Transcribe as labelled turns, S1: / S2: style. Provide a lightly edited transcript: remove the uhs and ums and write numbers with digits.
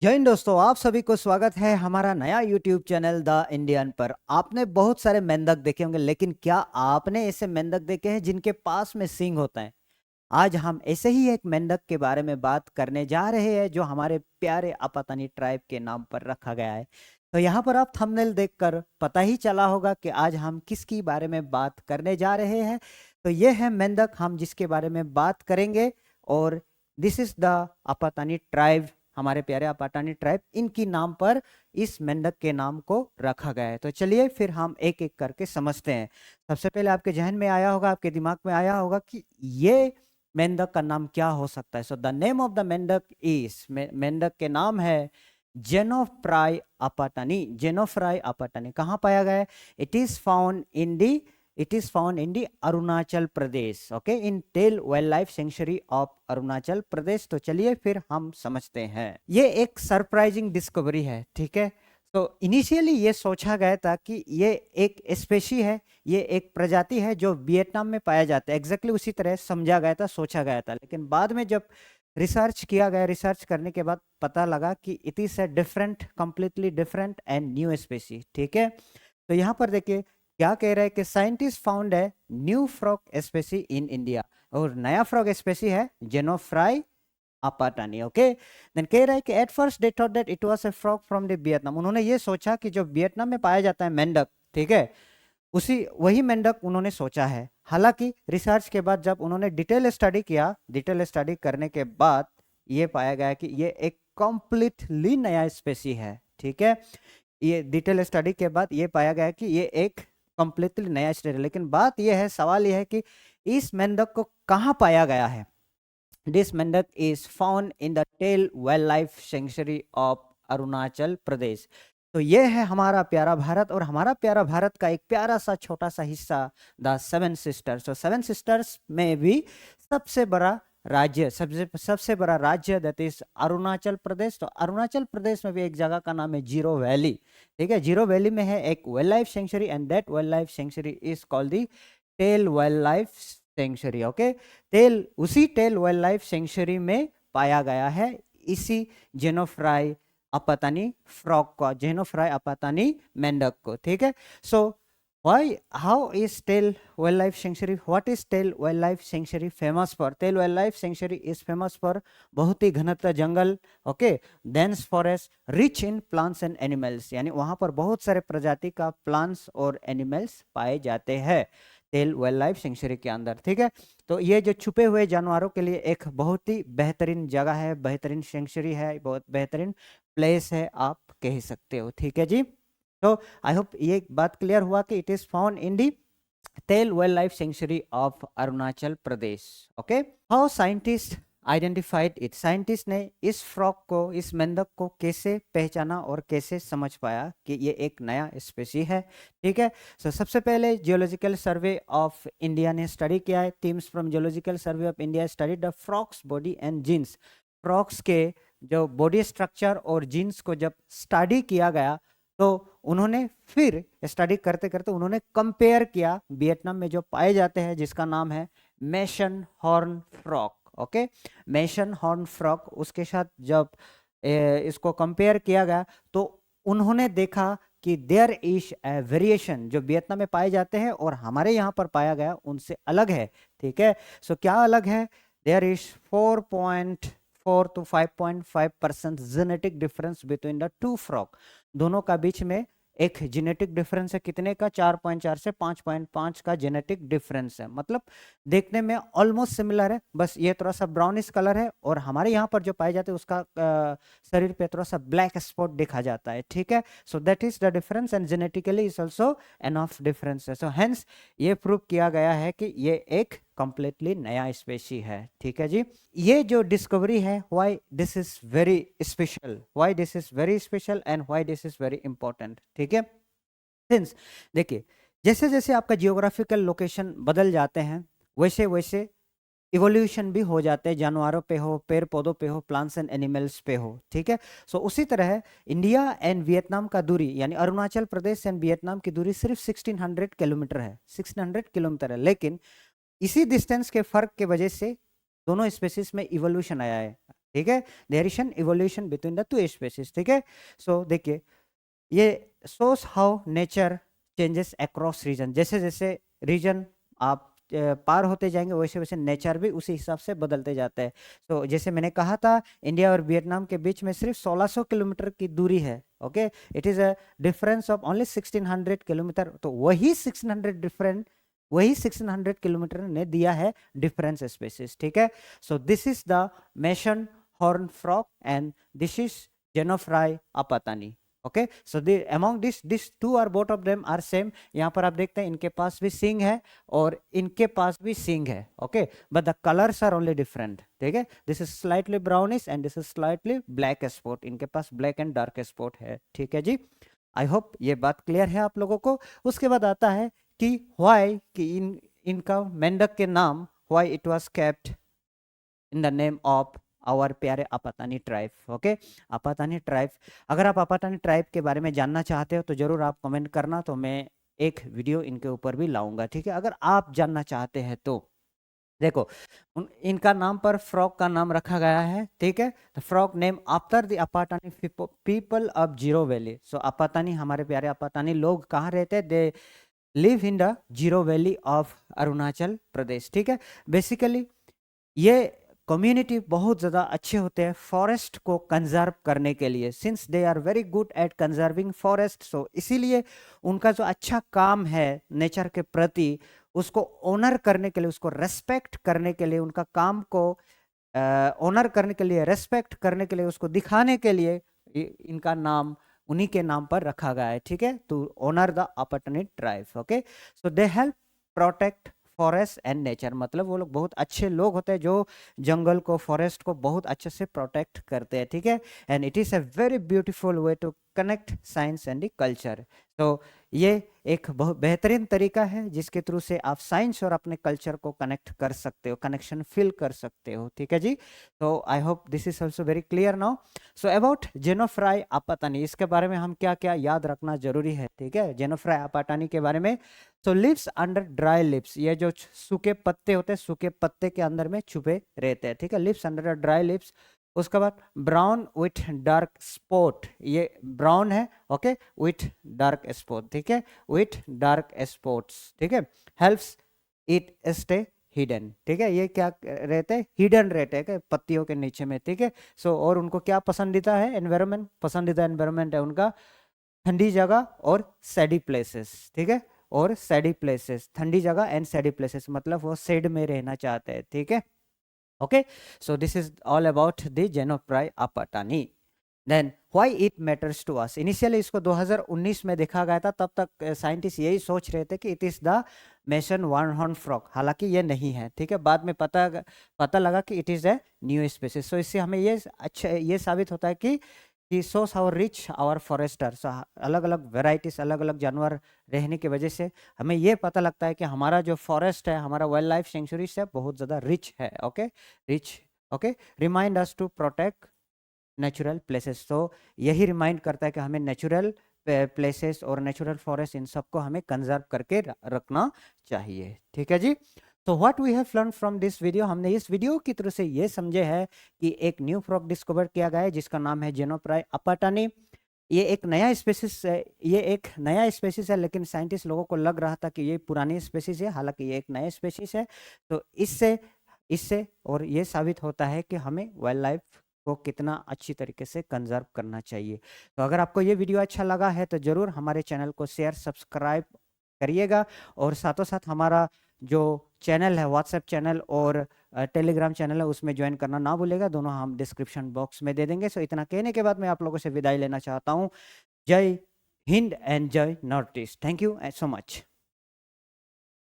S1: जय हिंद दोस्तों, आप सभी को स्वागत है हमारा नया YouTube चैनल द इंडियन पर। आपने बहुत सारे मेंढक देखे होंगे, लेकिन क्या आपने ऐसे मेंढक देखे हैं जिनके पास में सींग होता है? आज हम ऐसे ही एक मेंढक के बारे में बात करने जा रहे हैं जो हमारे प्यारे आपातानी ट्राइब के नाम पर रखा गया है। तो यहाँ पर आप थंबनेल देखकर पता ही चला होगा कि आज हम किसकी बारे में बात करने जा रहे हैं। तो ये है मेंढक हम जिसके बारे में बात करेंगे, और this is the Apatani tribe, हमारे प्यारे आपातानी ट्राइब, इनकी नाम पर इस मेंढक के नाम को रखा गया है। तो चलिए फिर हम एक एक करके समझते हैं। सबसे पहले आपके जहन में आया होगा, आपके दिमाग में आया होगा कि ये मेंढक का नाम क्या हो सकता है। So the name of the मेंढक इज, मेंढक के नाम है जेनोफ्राई आपातानी। जेनोफ्राई आपातानी कहाँ पाया गया है? It is found in the it is found in the Arunachal Pradesh, okay, in Tale wild life sanctuary of Arunachal Pradesh. तो चलिए फिर हम समझते हैं। ये एक सरप्राइजिंग डिस्कवरी है, ठीक है। तो इनिशियली ये सोचा गया था कि ये एक स्पेशी है, ये एक प्रजाति है जो वियतनाम में पाया जाता है। एग्जैक्टली उसी तरह समझा गया था, सोचा गया था, लेकिन बाद में जब रिसर्च किया गया, रिसर्च करने के बाद पता लगा कि it is a different, completely different and new species, ठीक है। तो यहाँ पर देखिए क्या कह रहा है कि साइंटिस्ट फाउंड है new frog species in India, और नया फ्रॉग स्पेसी है जेनोफ्राई आपातानी, ओके। देन कह रहा है कि at first they thought that it was a frog from the Vietnam. उन्होंने ये सोचा कि जो वियतनाम में पाया जाता है मेंढक, ठीक है, उसी वही मेंढक उन्होंने सोचा है। हालांकि रिसर्च के बाद जब उन्होंने डिटेल स्टडी किया, डिटेल स्टडी करने के बाद ये पाया गया कि ये एक कंप्लीटली नया स्पेसी है, ठीक है। ये डिटेल स्टडी के बाद ये पाया गया कि ये एक कंप्लीटली नया स्टेट है। लेकिन बात ये है, सवाल ये है कि इस मेंढक को कहाँ पाया गया है? दिस मेंढक is found in the Tale wild life sanctuary of Arunachal Pradesh. तो ये है हमारा प्यारा भारत, और हमारा प्यारा भारत का एक प्यारा सा छोटा सा हिस्सा द सेवन सिस्टर्स। तो सेवन सिस्टर्स में भी सबसे बड़ा राज्य, सबसे सबसे बड़ा राज्य दैट इज अरुणाचल प्रदेश। तो अरुणाचल प्रदेश में भी एक जगह का नाम है जीरो वैली, ठीक है। जीरो वैली में है एक wild life sanctuary, and that wild life sanctuary is called the Tale wild life sanctuary, okay. Tale, उसी टेल वाइल्ड लाइफ सेंचुरी में पाया गया है इसी जेनोफ्राई आपातानी फ्रॉग को, जेनोफ्राई आपातानी मेंढक को, ठीक है। सो why, how is Tail Wildlife Sanctuary, what is Tail Wildlife Sanctuary famous for? Tail Wildlife Sanctuary is famous for बहुत ही घनत्व जंगल, okay, dense forest, rich in plants and animals, यानी वहां पर बहुत सारे प्रजाति का प्लांट्स और एनिमल्स पाए जाते हैं टेल वाइल्ड लाइफ सेंचुरी के अंदर, ठीक है। तो ये जो छुपे हुए जानवरों के लिए एक बहुत ही बेहतरीन जगह है, बेहतरीन सेंचुरी है, बहुत बेहतरीन प्लेस है, आप कह सकते हो, ठीक है जी। तो आई होप ये बात क्लियर हुआ कि it is found in the Tale wild life sanctuary of Arunachal Pradesh, okay. How scientist identified it, scientist ने इस फ्रॉग को, इस मेंढक को कैसे पहचाना और कैसे समझ पाया कि ये एक नया स्पेसी है, ठीक है। सो सबसे पहले जियोलॉजिकल सर्वे ऑफ इंडिया ने स्टडी किया है। Teams from geological survey of India studied the frog's body and genes. Frogs के जो बॉडी स्ट्रक्चर और जीन्स को जब स्टडी किया गया, तो उन्होंने फिर स्टडी करते करते उन्होंने कंपेयर किया वियतनाम में जो पाए जाते हैं, जिसका नाम है mason horn frog, okay. Mason horn frog, उसके साथ जब इसको कंपेयर किया गया, तो उन्होंने देखा कि देयर इज ए वेरिएशन, जो वियतनाम में पाए जाते हैं और हमारे यहाँ पर पाया गया उनसे अलग है, ठीक है। सो क्या अलग है? There is 4.4 to 5.5% genetic difference between the two frog. दोनों का बीच में एक जेनेटिक डिफरेंस है, कितने का? 4.4 से 5.5 का जेनेटिक डिफरेंस है। मतलब देखने में ऑलमोस्ट सिमिलर है, बस ये थोड़ा सा ब्राउनिश कलर है, और हमारे यहाँ पर जो पाए जाते हैं उसका शरीर पे थोड़ा सा ब्लैक स्पॉट देखा जाता है, ठीक है। So that is the difference, and genetically is also enough difference है। सो हेंस ये प्रूव किया गया है कि ये एक कंप्लीटली नया स्पेशी है, ठीक है जी। ये जो डिस्कवरी है, why this is very special, why this is very special and why this is very important, ठीक है। सिंस देखिए, जैसे जैसे आपका जियोग्राफिकल लोकेशन बदल जाते हैं, वैसे वैसे इवोल्यूशन भी हो जाते हैं, जानवरों पे हो, पेड़ पौधों पे हो, प्लांट्स एंड एनिमल्स पे हो, ठीक है। सो उसी तरह इंडिया एंड वियतनाम का दूरी, यानी अरुणाचल प्रदेश एंड वियतनाम की दूरी सिर्फ 1600 किलोमीटर है, 1600 किलोमीटर है। लेकिन इसी डिस्टेंस के फर्क के वजह से दोनों स्पेसीज में इवोल्यूशन आया है। ठीक है, there is an evolution between the two species, ठीक है। सो देखिए ये shows how nature changes across region, जैसे जैसे रीजन आप पार होते जाएंगे वैसे वैसे नेचर भी उसी हिसाब से बदलते जाते हैं। तो जैसे मैंने कहा था इंडिया और वियतनाम के बीच में सिर्फ 1600 किलोमीटर की दूरी है, okay, it is a difference of only 1600 kilometre. तो वही 1600 किलोमीटर ने दिया है डिफरेंस स्पेसिस, ठीक है। सो दिस इज द मेशन horn frog and this is Xenophrys apatani, okay. So among this two are both of them are same. यहाँ पर आप देखते हैं इनके पास भी सिंग है और इनके पास भी सिंग है, okay, but the colours are only different, ठीक है। This is slightly brownish and this is slightly black spot, इनके पास ब्लैक एंड डार्क स्पॉट है, ठीक है जी। आई होप ये बात क्लियर है आप लोगों को। उसके बाद आता है कि व्हाई, कि इनका मेंढक के नाम why it was kept in the name of our प्यारे Apatani tribe, okay. Apatani tribe, अगर आप आपातानी ट्राइब के बारे में जानना चाहते हो तो जरूर आप कमेंट करना, तो मैं एक वीडियो इनके ऊपर भी लाऊंगा, ठीक है। अगर आप जानना चाहते हैं तो देखो इनका नाम पर फ्रॉग का नाम रखा गया है, ठीक है। The frog name after the Apatani people of Ziro valley. So Apatani, हमारे प्यारे अपातानी लोग कहाँ रहते हैं? They live in the Ziro valley of Arunachal Pradesh, ठीक है। बेसिकली ये कम्युनिटी बहुत ज़्यादा अच्छे होते हैं फॉरेस्ट को कंजर्व करने के लिए, since they are very good at conserving forest. So इसीलिए उनका जो अच्छा काम है नेचर के प्रति, उसको ऑनर करने के लिए, उसको रेस्पेक्ट करने के लिए, उनका काम को ऑनर करने के लिए, रेस्पेक्ट करने के लिए, उसको दिखाने के लिए इनका नाम उन्हीं के नाम पर रखा गया है, ठीक है। To honour the Apatani tribe, okay. So they help protect forest and nature, मतलब वो लोग बहुत अच्छे लोग होते हैं जो जंगल को, फॉरेस्ट को बहुत अच्छे से प्रोटेक्ट करते हैं, ठीक है। And it is a very beautiful way to connect science and the culture. तो ये एक बहुत बेहतरीन तरीका है जिसके थ्रू से आप साइंस और अपने कल्चर को कनेक्ट कर सकते हो, कनेक्शन फील कर सकते हो, ठीक है जी। तो I hope this is also very clear now. So about Xenophrys Apatani, इसके बारे में हम क्या क्या याद रखना जरूरी है, ठीक है। जेनोफ्राई आपातानी के बारे में, तो लिव्स अंडर ड्राई लिप्स, ये जो सूखे पत्ते होते हैं, सूखे पत्ते के अंदर में छुपे रहते हैं, ठीक है। Lives under dry lips. उसके बाद ब्राउन विथ डार्क स्पॉट, ये ब्राउन है, ओके, विथ डार्क स्पॉट, ठीक है, विथ डार्क स्पॉट्स, ठीक है। हेल्प्स इट स्टे हिडन, ठीक है। ये क्या रहते हैं? हिडन रहते हैं क्या पत्तियों के नीचे में, ठीक है। सो और उनको क्या पसंदीदा है? एनवायरमेंट, पसंदीदा एनवायरमेंट है उनका ठंडी जगह और सैडी प्लेसेस, ठीक है। और सैडी प्लेसेस, ठंडी जगह एंड सैडी प्लेसेस, मतलब वो शेड में रहना चाहते हैं, ठीक है। Okay, so this is all about the Xenophrys Apatani. Then why it matters to us, initially इसको 2019 में देखा गया था, तब तक साइंटिस्ट यही सोच रहे थे कि it is the mason one horn frog, हालांकि ये नहीं है, ठीक है। बाद में पता लगा कि it is a new species. So इससे हमें ये अच्छा ये साबित होता है कि shows how rich our forest are। so अलग अलग वेराइटीज, अलग अलग जानवर रहने की वजह से हमें ये पता लगता है कि हमारा जो फॉरेस्ट है, हमारा वाइल्ड लाइफ सेंचुरीज है, बहुत ज़्यादा रिच है, okay, rich, okay. Remind us to protect natural places, तो यही रिमाइंड करता है कि हमें नेचुरल प्लेसेस और नेचुरल फॉरेस्ट, इन सबको हमें कंजर्व करके रखना चाहिए, ठीक है जी। तो what we have learn from this video, हमने इस वीडियो की तरफ से ये समझे है कि एक न्यू फ्रॉग डिस्कवर किया गया है जिसका नाम है जेनोफ्राई आपातानी। ये एक नया स्पेसिस है, ये एक नया स्पेसिस है, लेकिन साइंटिस्ट लोगों को लग रहा था कि ये पुरानी स्पेसिस है, हालांकि ये एक नया स्पेसिस है। तो इससे इससे और ये साबित होता है कि हमें वाइल्ड लाइफ को कितना अच्छी तरीके से कंजर्व करना चाहिए। तो अगर आपको ये वीडियो अच्छा लगा है तो ज़रूर हमारे चैनल को शेयर, सब्सक्राइब करिएगा, और साथों साथ हमारा जो चैनल है, व्हाट्सएप चैनल और टेलीग्राम चैनल है, उसमें ज्वाइन करना ना भूलेगा, दोनों हम डिस्क्रिप्शन बॉक्स में दे देंगे। सो इतना कहने के बाद मैं आप लोगों से विदाई लेना चाहता हूँ। जय हिंद एंड जय north east. Thank you so much.